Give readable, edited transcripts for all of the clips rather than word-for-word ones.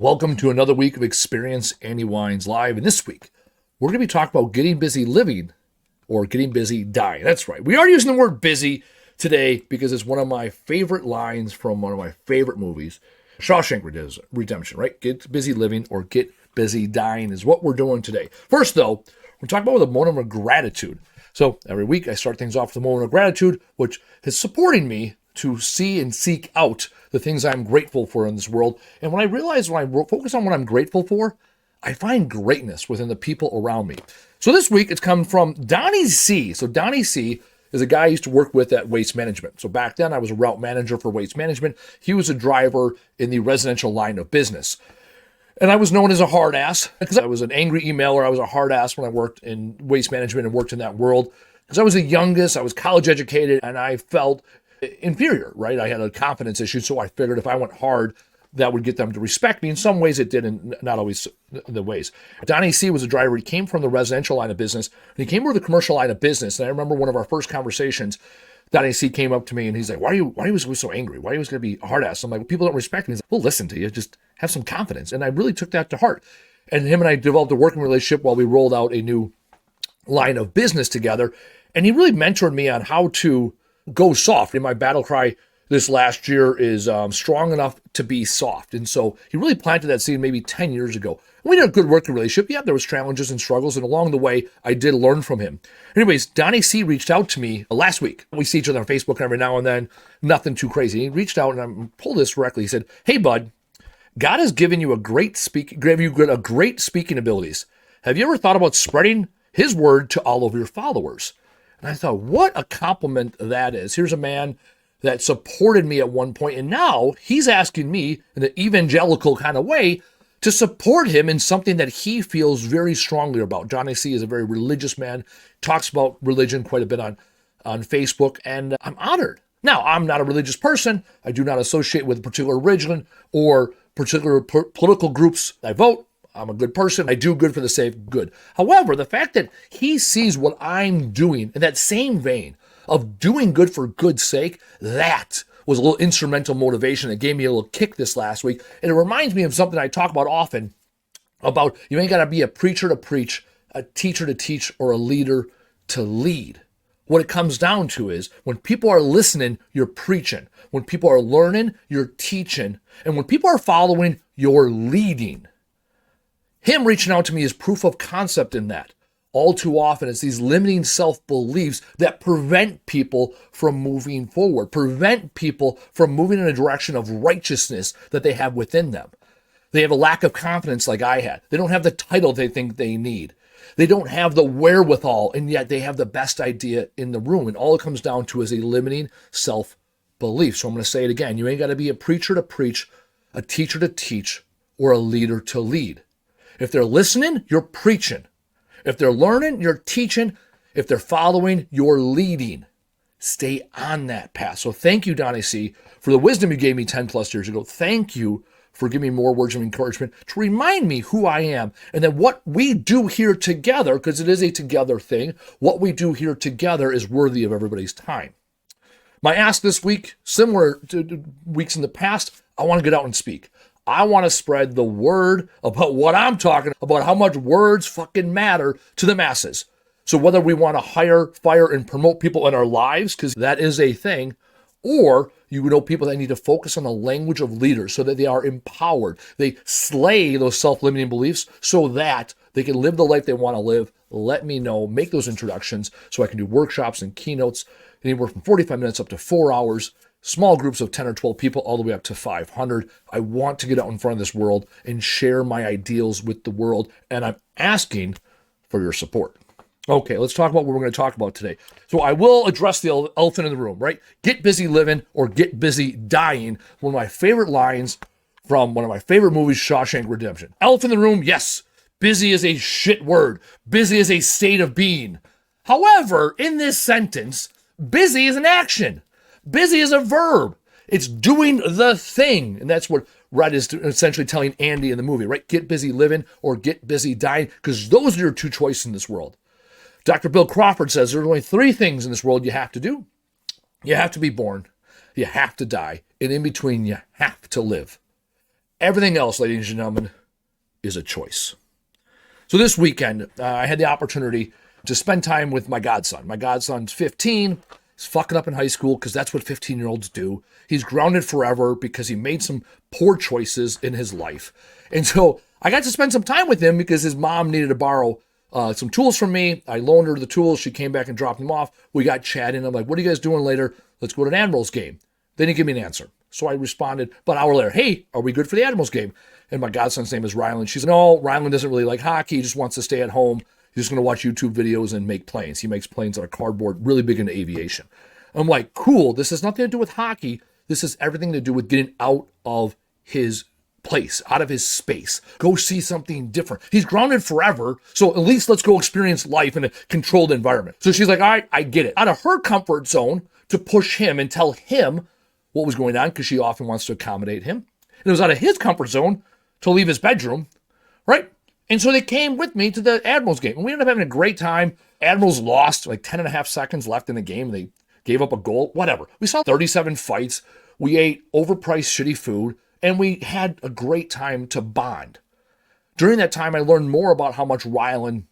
Welcome to another week of Experience Andy Wines Live. And this week, we're going to be talking about getting busy living or getting busy dying. That's right. We are using the word busy today because it's one of my favorite lines from one of my favorite movies, Shawshank Redemption, right? Get busy living or get busy dying is what we're doing today. First, though, we're talking about the moment of gratitude. So every week, I start things off with a moment of gratitude, which is supporting me to see and seek out the things I'm grateful for in this world. And when I focus on what I'm grateful for, I find greatness within the people around me. So this week, it's come from Donnie C. So Donnie C. is a guy I used to work with at Waste Management. So back then, I was a route manager for Waste Management. He was a driver in the residential line of business. And I was known as a hard ass because I was an angry emailer. I was a hard ass when I worked in Waste Management and worked in that world. Because I was the youngest, I was college educated, and I felt inferior, right? I had a confidence issue, so I figured if I went hard, that would get them to respect me. In some ways it did, and not always the ways. Donnie C. was a driver. He came from the residential line of business, and he came from the commercial line of business. And I remember one of our first conversations, Donnie C. came up to me, and he's like, why was he so angry? Why he was going to be a hard ass? I'm like, well, people don't respect me. He's like, we'll listen to you. Just have some confidence. And I really took that to heart. And him and I developed a working relationship while we rolled out a new line of business together. And he really mentored me on how to go soft. And my battle cry this last year is strong enough to be soft. And so he really planted that seed maybe 10 years ago. And we had a good working relationship. Yeah, there was challenges and struggles. And along the way, I did learn from him. Anyways, Donnie C. reached out to me last week. We see each other on Facebook every now and then. Nothing too crazy. He reached out, and I pulled this directly. He said, hey, bud, God has given you a great speaking abilities. Have you ever thought about spreading his word to all of your followers? And I thought, what a compliment that is. Here's a man that supported me at one point, and now he's asking me in an evangelical kind of way to support him in something that he feels very strongly about. Donnie C. is a very religious man, talks about religion quite a bit on Facebook, and I'm honored. Now, I'm not a religious person. I do not associate with a particular religion or particular political groups I vote. I'm a good person. I do good for the sake of good. However, the fact that he sees what I'm doing in that same vein of doing good for good's sake, that was a little instrumental motivation that gave me a little kick this last week. And it reminds me of something I talk about often about you ain't got to be a preacher to preach, a teacher to teach, or a leader to lead. What it comes down to is when people are listening, you're preaching. When people are learning, you're teaching. And when people are following, you're leading. Him reaching out to me is proof of concept in that. All too often, it's these limiting self-beliefs that prevent people from moving forward, prevent people from moving in a direction of righteousness that they have within them. They have a lack of confidence like I had. They don't have the title they think they need. They don't have the wherewithal, and yet they have the best idea in the room. And all it comes down to is a limiting self-belief. So I'm going to say it again. You ain't got to be a preacher to preach, a teacher to teach, or a leader to lead. If they're listening, you're preaching. If they're learning, you're teaching. If they're following, you're leading. Stay on that path. So thank you, Donnie C., for the wisdom you gave me 10 plus years ago. Thank you for giving me more words of encouragement to remind me who I am and that what we do here together, because it is a together thing, what we do here together is worthy of everybody's time. My ask this week, similar to weeks in the past, I want to get out and speak. I want to spread the word about what I'm talking about, how much words fucking matter to the masses. So whether we want to hire, fire, and promote people in our lives, because that is a thing, or you know people that need to focus on the language of leaders so that they are empowered. They slay those self-limiting beliefs so that they can live the life they want to live. Let me know, make those introductions so I can do workshops and keynotes anywhere from 45 minutes up to 4 hours. Small groups of 10 or 12 people all the way up to 500. I want to get out in front of this world and share my ideals with the world, and I'm asking for your support. Okay, let's talk about what we're going to talk about today. So I will address the elephant in the room, right? Get busy living or get busy dying. One of my favorite lines from one of my favorite movies, Shawshank Redemption. Elephant in the room, yes. Busy is a shit word. Busy is a state of being. However, in this sentence, busy is an action. Busy is a verb. It's doing the thing. And that's what Red is essentially telling Andy in the movie, right? Get busy living or get busy dying, because those are your two choices in this world. Dr. Bill Crawford says there's only three things in this world you have to do. You have to be born, you have to die, and in between you have to live. Everything else, ladies and gentlemen, is a choice. So this weekend, I had the opportunity to spend time with my godson. My godson's 15. He's fucking up in high school because that's what 15-year-olds do. He's grounded forever because he made some poor choices in his life. And so I got to spend some time with him because his mom needed to borrow some tools from me. I loaned her the tools. She came back and dropped them off. We got chatting. I'm like, what are you guys doing later? Let's go to an Admirals game. They didn't give me an answer. So I responded about an hour later, hey, are we good for the Admirals game? And my godson's name is Rylan. She said, no, Rylan doesn't really like hockey. He just wants to stay at home. He's just going to watch YouTube videos and make planes. He makes planes out of cardboard, really big into aviation. I'm like, cool. This has nothing to do with hockey. This has everything to do with getting out of his place, out of his space. Go see something different. He's grounded forever, so at least let's go experience life in a controlled environment. So she's like, all right, I get it. Out of her comfort zone to push him and tell him what was going on, because she often wants to accommodate him. And it was out of his comfort zone to leave his bedroom, right? And so they came with me to the Admirals game. And we ended up having a great time. Admirals lost, like 10 and a half seconds left in the game. They gave up a goal, whatever. We saw 37 fights. We ate overpriced shitty food. And we had a great time to bond. During that time, I learned more about how much Rylan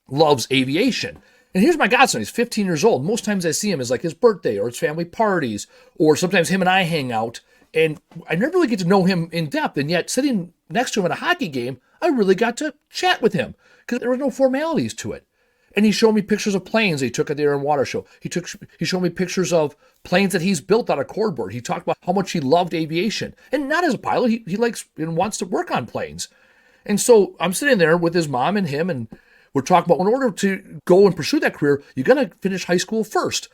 loves aviation. And here's my godson. He's 15 years old. Most times I see him is like his birthday or his family parties, or sometimes him and I hang out. And I never really get to know him in depth. And yet sitting next to him at a hockey game, I really got to chat with him because there were no formalities to it. And he showed me pictures of planes he took at the Air and Water Show. He showed me pictures of planes that he's built out of cardboard. He talked about how much he loved aviation. And not as a pilot, he likes and wants to work on planes. And so I'm sitting there with his mom and him, and we're talking about, in order to go and pursue that career, you got to finish high school first.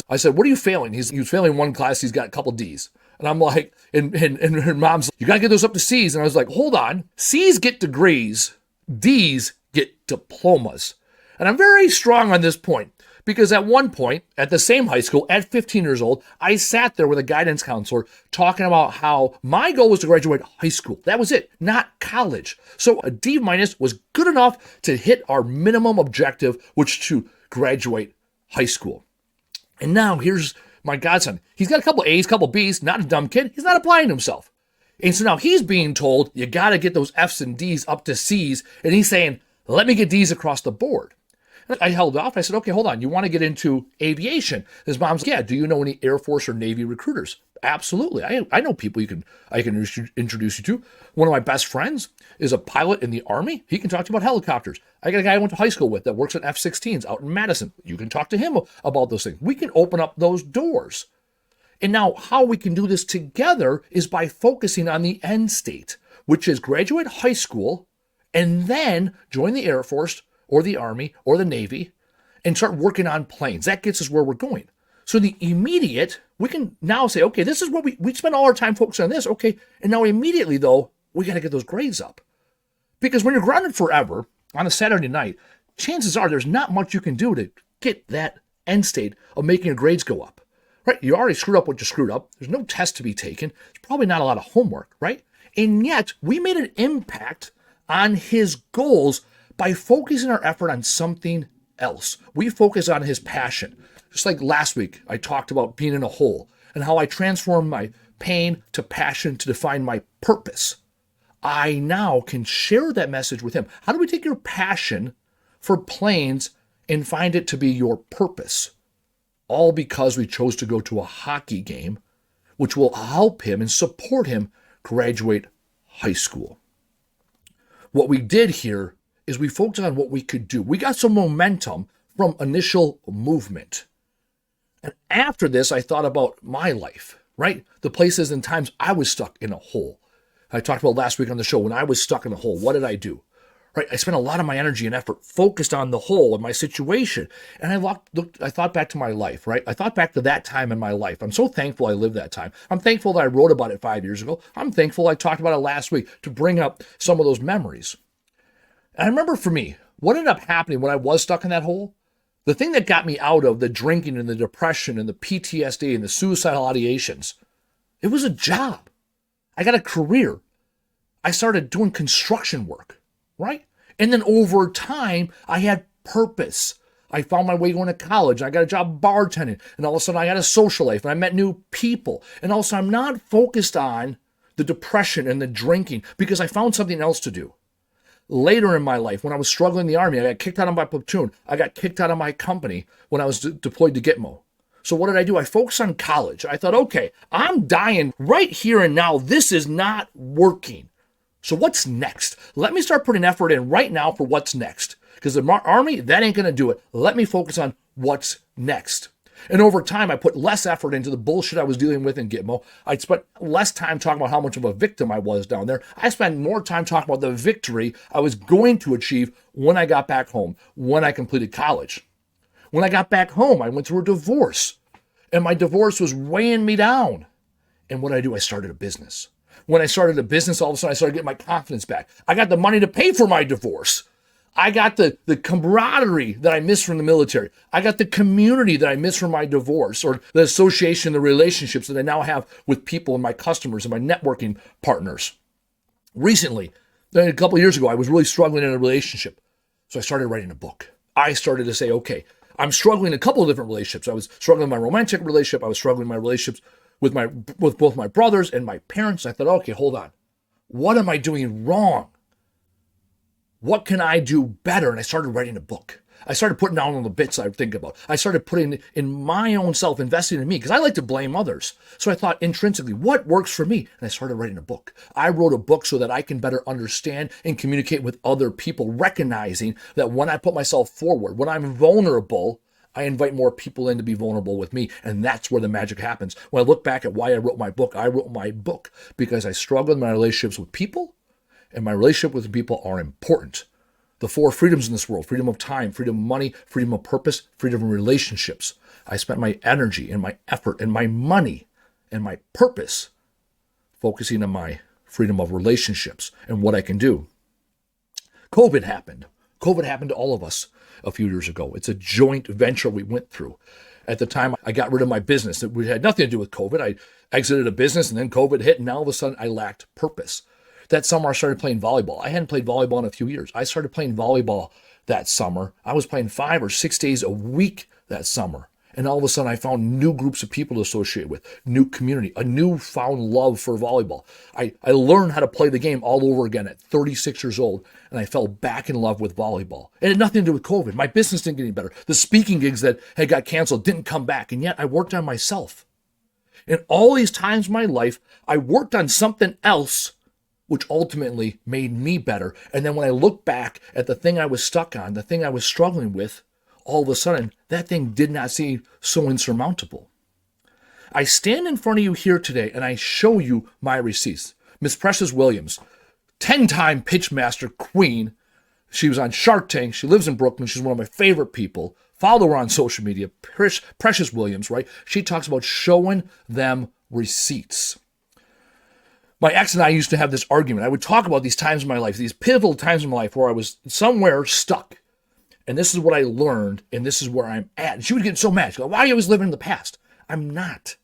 I said, what are you failing? He was failing one class. He's got a couple D's. And I'm like, and her mom's like, you got to get those up to C's. And I was like, hold on. C's get degrees. D's get diplomas. And I'm very strong on this point because at one point at the same high school at 15 years old, I sat there with a guidance counselor talking about how my goal was to graduate high school. That was it, not college. So a D- was good enough to hit our minimum objective, which to graduate high school. And now here's my godson. He's got a couple A's, couple B's, not a dumb kid. He's not applying himself. And so now he's being told, you got to get those F's and D's up to C's. And he's saying, let me get D's across the board. And I held off. I said, okay, hold on. You want to get into aviation? His mom's, yeah. Do you know any Air Force or Navy recruiters? Absolutely. I know people I can introduce you to. One of my best friends is a pilot in the Army. He can talk to you about helicopters. I got a guy I went to high school with that works on F-16s out in Madison. You can talk to him about those things. We can open up those doors. And now how we can do this together is by focusing on the end state, which is graduate high school and then join the Air Force or the Army or the Navy and start working on planes. That gets us where we're going. So the immediate, we can now say, okay, this is what we spend all our time focusing on this. Okay. And now immediately though, we got to get those grades up. Because when you're grounded forever on a Saturday night, chances are there's not much you can do to get that end state of making your grades go up, right? You already screwed up what you screwed up. There's no test to be taken. There's probably not a lot of homework, right? And yet we made an impact on his goals by focusing our effort on something else. We focus on his passion. Just like last week, I talked about being in a hole and how I transformed my pain to passion to define my purpose. I now can share that message with him. How do we take your passion for planes and find it to be your purpose? All because we chose to go to a hockey game, which will help him and support him graduate high school. What we did here is we focused on what we could do. We got some momentum from initial movement. And after this, I thought about my life, right? The places and times I was stuck in a hole. I talked about last week on the show, when I was stuck in a hole, what did I do? Right? I spent a lot of my energy and effort focused on the hole and my situation. And I thought back to my life, right? I thought back to that time in my life. I'm so thankful I lived that time. I'm thankful that I wrote about it 5 years ago. I'm thankful I talked about it last week to bring up some of those memories. And I remember for me, what ended up happening when I was stuck in that hole, the thing that got me out of the drinking and the depression and the PTSD and the suicidal ideations, it was a job. I got a career. I started doing construction work, right? And then over time, I had purpose. I found my way going to college. I got a job bartending. And all of a sudden, I had a social life and I met new people. And all of a sudden, I'm not focused on the depression and the drinking because I found something else to do. Later in my life, when I was struggling in the Army, I got kicked out of my platoon. I got kicked out of my company when I was deployed to Gitmo. So what did I do? I focused on college. I thought, okay, I'm dying right here and now. This is not working. So what's next? Let me start putting effort in right now for what's next. Because the Army, that ain't going to do it. Let me focus on what's next. And over time, I put less effort into the bullshit I was dealing with in Gitmo. I spent less time talking about how much of a victim I was down there. I spent more time talking about the victory I was going to achieve when I got back home, when I completed college. When I got back home, I went through a divorce. And my divorce was weighing me down. And what did I do? I started a business. When I started a business, all of a sudden I started getting my confidence back. I got the money to pay for my divorce. I got the camaraderie that I missed from the military. I got the community that I missed from my divorce, or the association, the relationships that I now have with people and my customers and my networking partners. Recently, a couple of years ago, I was really struggling in a relationship. So I started writing a book. I started to say, okay, I'm struggling in a couple of different relationships. I was struggling in my romantic relationship. I was struggling in my relationships with both my brothers and my parents. I thought, okay, hold on. What am I doing wrong? What can I do better? And I started writing a book. I started putting down all the bits I think about. I started putting in my own self, investing in me, because I like to blame others. So I thought intrinsically, what works for me? And I started writing a book. I wrote a book so that I can better understand and communicate with other people, recognizing that when I put myself forward, when I'm vulnerable, I invite more people in to be vulnerable with me. And that's where the magic happens. When I look back at why I wrote my book because I struggled in my relationships with people, and my relationship with people are important. The 4 freedoms in this world: freedom of time, freedom of money, freedom of purpose, freedom of relationships. I spent my energy and my effort and my money and my purpose focusing on my freedom of relationships and what I can do. COVID happened. COVID happened to all of us a few years ago. It's a joint venture we went through. At the time, I got rid of my business. It had nothing to do with COVID. I exited a business and then COVID hit, and now all of a sudden I lacked purpose. That summer, I started playing volleyball. I hadn't played volleyball in a few years. I started playing volleyball that summer. I was playing 5 or 6 days a week that summer. And all of a sudden, I found new groups of people to associate with, new community, a newfound love for volleyball. I learned how to play the game all over again at 36 years old, and I fell back in love with volleyball. It had nothing to do with COVID. My business didn't get any better. The speaking gigs that had got canceled didn't come back, and yet I worked on myself. And all these times in my life, I worked on something else which ultimately made me better. And then when I look back at the thing I was stuck on, the thing I was struggling with, all of a sudden, that thing did not seem so insurmountable. I stand in front of you here today and I show you my receipts. Miss Precious Williams, 10-time pitchmaster queen. She was on Shark Tank. She lives in Brooklyn. She's one of my favorite people. Follow her on social media, Precious Williams, right? She talks about showing them receipts. My ex and I used to have this argument. I would talk about these times in my life, these pivotal times in my life where I was somewhere stuck. And this is what I learned, and this is where I'm at. And she would get so mad. She'd go, why are you always living in the past? I'm not.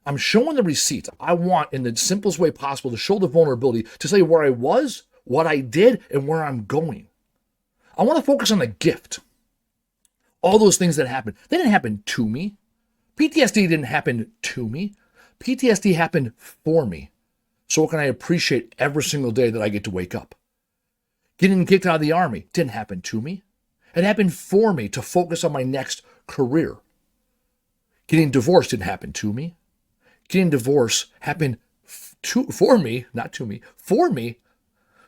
I'm showing the receipts. I want, in the simplest way possible, to show the vulnerability, to tell you where I was, what I did, and where I'm going. I want to focus on the gift. All those things that happened, they didn't happen to me. PTSD didn't happen to me. PTSD happened for me. So can I appreciate every single day that I get to wake up? Getting kicked out of the Army didn't happen to me. It happened for me to focus on my next career. Getting divorced didn't happen to me. Getting divorced happened for me, not to me, for me,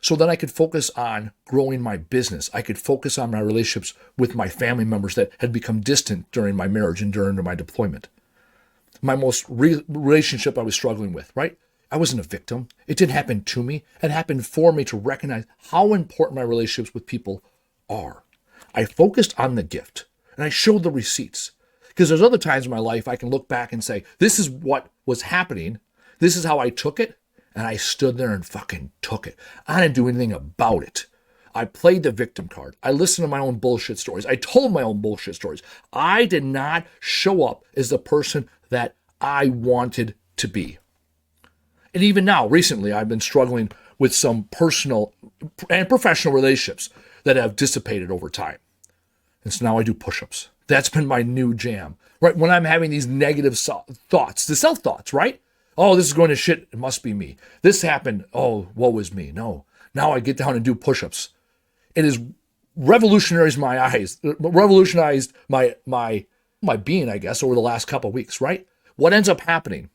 so that I could focus on growing my business. I could focus on my relationships with my family members that had become distant during my marriage and during my deployment. My most relationship I was struggling with, right? I wasn't a victim. It didn't happen to me. It happened for me to recognize how important my relationships with people are. I focused on the gift and I showed the receipts, because there's other times in my life I can look back and say, this is what was happening. This is how I took it. And I stood there and fucking took it. I didn't do anything about it. I played the victim card. I listened to my own bullshit stories. I told my own bullshit stories. I did not show up as the person that I wanted to be. And even now, recently, I've been struggling with some personal and professional relationships that have dissipated over time. And so now I do push-ups. That's been my new jam, right? When I'm having these negative thoughts, the self-thoughts, right? Oh, this is going to shit. It must be me. This happened. Oh, woe is me. No. Now I get down and do push-ups. It has revolutionized my eyes, revolutionized my being, I guess, over the last couple of weeks, right? What ends up happening?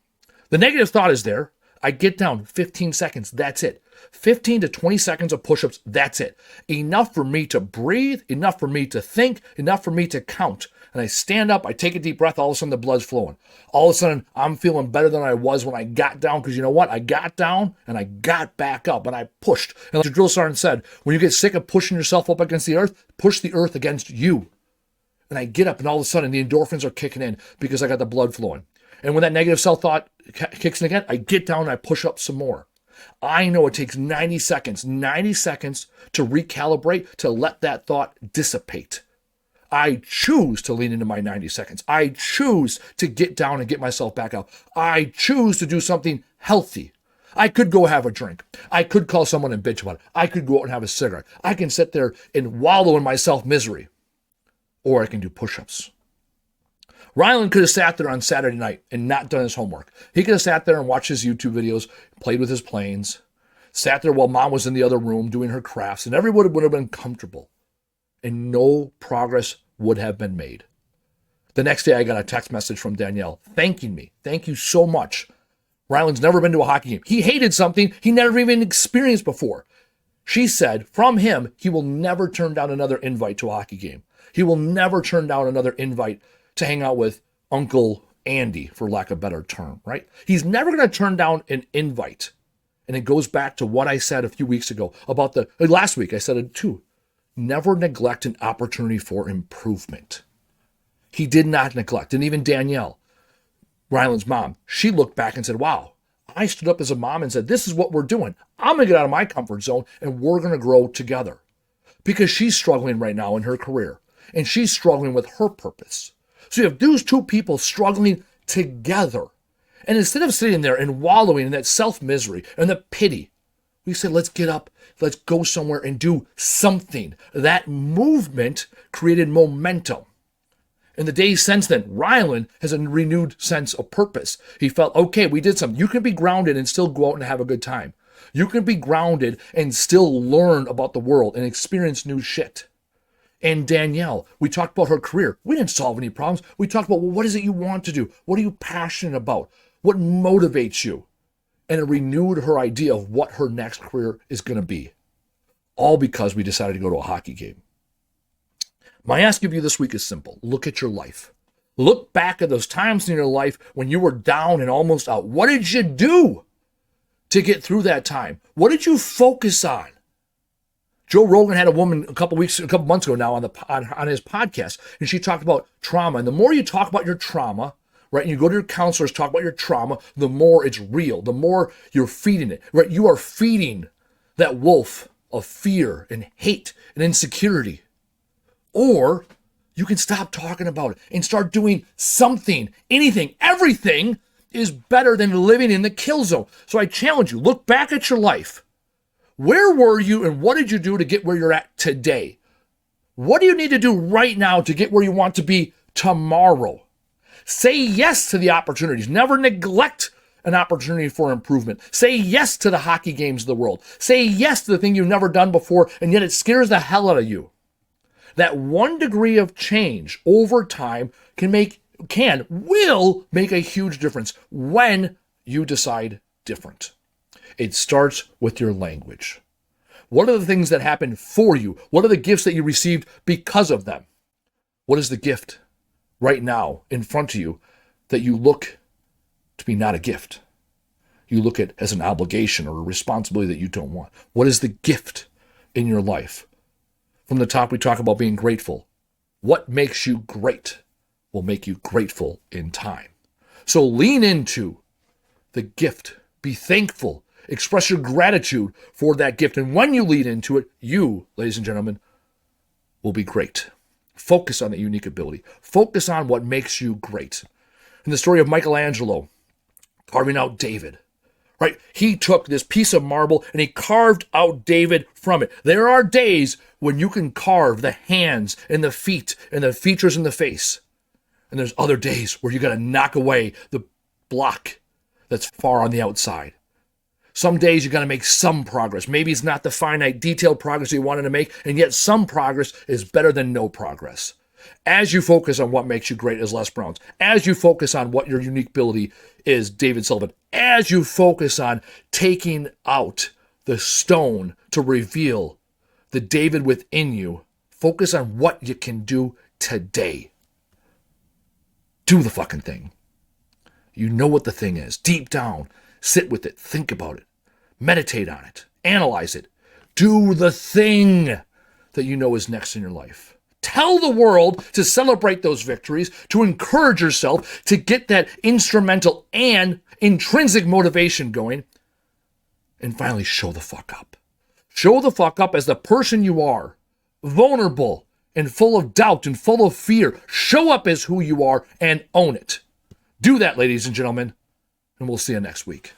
The negative thought is there. I get down 15 seconds. That's it. 15 to 20 seconds of push-ups. That's it. Enough for me to breathe, enough for me to think, enough for me to count. And I stand up, I take a deep breath, all of a sudden the blood's flowing. All of a sudden, I'm feeling better than I was when I got down, because you know what? I got down and I got back up and I pushed. And like the drill sergeant said, when you get sick of pushing yourself up against the earth, push the earth against you. And I get up and all of a sudden the endorphins are kicking in because I got the blood flowing. And when that negative self-thought kicks in again, I get down and I push up some more. I know it takes 90 seconds to recalibrate, to let that thought dissipate. I choose to lean into my 90 seconds. I choose to get down and get myself back up. I choose to do something healthy. I could go have a drink. I could call someone and bitch about it. I could go out and have a cigarette. I can sit there and wallow in my self-misery. Or I can do push-ups. Rylan could have sat there on Saturday night and not done his homework. He could have sat there and watched his YouTube videos, played with his planes, sat there while mom was in the other room doing her crafts, and everyone would have been comfortable. And no progress would have been made. The next day, I got a text message from Danielle thanking me. Thank you so much. Rylan's never been to a hockey game. He hated something he never even experienced before. She said, from him, he will never turn down another invite to a hockey game. He will never turn down another invite to hang out with Uncle Andy, for lack of a better term, right? He's never going to turn down an invite. And it goes back to what I said a few weeks ago about last week I said it too. Never neglect an opportunity for improvement. He did not neglect. And even Danielle, Rylan's mom, she looked back and said, wow, I stood up as a mom and said, this is what we're doing. I'm going to get out of my comfort zone and we're going to grow together. Because she's struggling right now in her career and she's struggling with her purpose. So you have those two people struggling together. And instead of sitting there and wallowing in that self-misery and the pity, we said, let's get up, let's go somewhere and do something. That movement created momentum. In the days since then, Rylan has a renewed sense of purpose. He felt, okay, we did something. You can be grounded and still go out and have a good time. You can be grounded and still learn about the world and experience new shit. And Danielle, we talked about her career. We didn't solve any problems. We talked about, well, what is it you want to do? What are you passionate about? What motivates you? And it renewed her idea of what her next career is going to be. All because we decided to go to a hockey game. My ask of you this week is simple. Look at your life. Look back at those times in your life when you were down and almost out. What did you do to get through that time? What did you focus on? Joe Rogan had a woman a couple months ago now on his podcast, and she talked about trauma. And the more you talk about your trauma, right, and you go to your counselors, talk about your trauma, the more it's real, the more you're feeding it, right? You are feeding that wolf of fear and hate and insecurity. Or you can stop talking about it and start doing something, anything, everything is better than living in the kill zone. So I challenge you, look back at your life. Where were you and what did you do to get where you're at today? What do you need to do right now to get where you want to be tomorrow? Say yes to the opportunities. Never neglect an opportunity for improvement. Say yes to the hockey games of the world. Say yes to the thing you've never done before, and yet it scares the hell out of you. That 1 degree of change over time will make a huge difference when you decide different. It starts with your language. What are the things that happen for you? What are the gifts that you received because of them? What is the gift right now in front of you that you look to be not a gift? You look at as an obligation or a responsibility that you don't want. What is the gift in your life? From the top, we talk about being grateful. What makes you great will make you grateful in time. So lean into the gift. Be thankful. Express your gratitude for that gift. And when you lean into it, you, ladies and gentlemen, will be great. Focus on that unique ability. Focus on what makes you great. In the story of Michelangelo carving out David, right? He took this piece of marble and he carved out David from it. There are days when you can carve the hands and the feet and the features in the face. And there's other days where you got to knock away the block that's far on the outside. Some days you're going to make some progress. Maybe it's not the finite, detailed progress you wanted to make, and yet some progress is better than no progress. As you focus on what makes you great as Les Brown's, as you focus on what your unique ability is, David Sullivan, as you focus on taking out the stone to reveal the David within you, focus on what you can do today. Do the fucking thing. You know what the thing is. Deep down, sit with it, think about it, meditate on it, analyze it. Do the thing that you know is next in your life. Tell the world to celebrate those victories, to encourage yourself to get that instrumental and intrinsic motivation going, and finally show the fuck up. Show the fuck up as the person you are, vulnerable and full of doubt and full of fear. Show up as who you are and own it. Do that, ladies and gentlemen, and we'll see you next week.